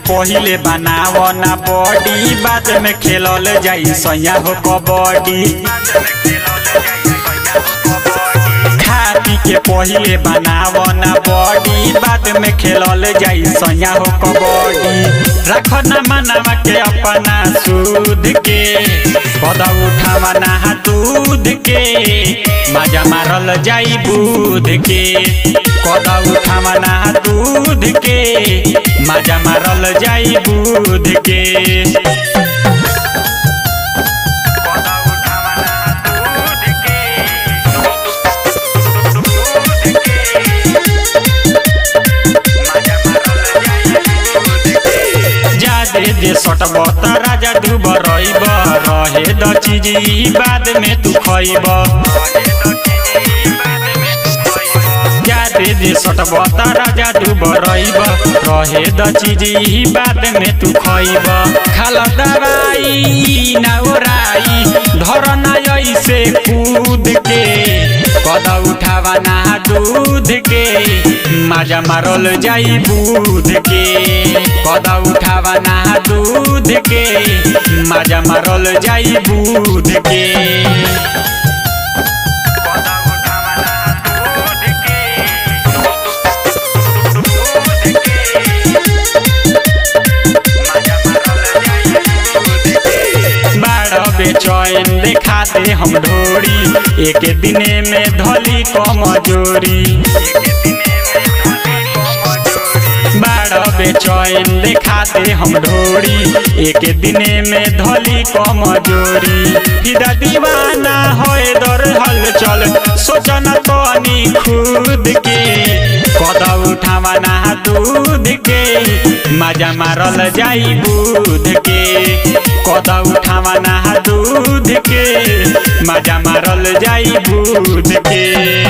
पहिले बनाव ना बॉडी, बाद में खेलल जाई सैया हो कबड्डी। खा पी के पहिले बनाव ना बॉडी, बाद में खेलल जाई सैया हो कबड्डी। रख ना मनावा के अपना सूद के, कदा उठावा ना दूध के, मजा मारल जाई दूध के। कदा उठावा ना दूध के, मजा मारल जाई दूध के। जे सटब त राजा डूब रहीब, रहे द चीज बाद में तू खइब। जे सटब त राजा डूब रहीब, रहे द चीज बाद में तू खइब। खाल दवाई ना ओराई, धर ना ऐसे कूद के, कदा उठावा ना दूध के, मजा मारल जाई दूध के। कदा उठावा ना दूध के, मजा मारल जाई दूध के। बेचैन देखा दे हम ढोरी, एक दिने में धली कमजोरी। बड़ा बेचैन देखा दे हम ढोरी, एक दिने में धली कमजोरी। फिदा दीवाना होए दर हलचल, सोचना तनी खुद के, कदा उठावा ना दूध के, मजा मारल जाई दूध के। कदा उठावा ना दूध के, मजा मारल जाई दूध के।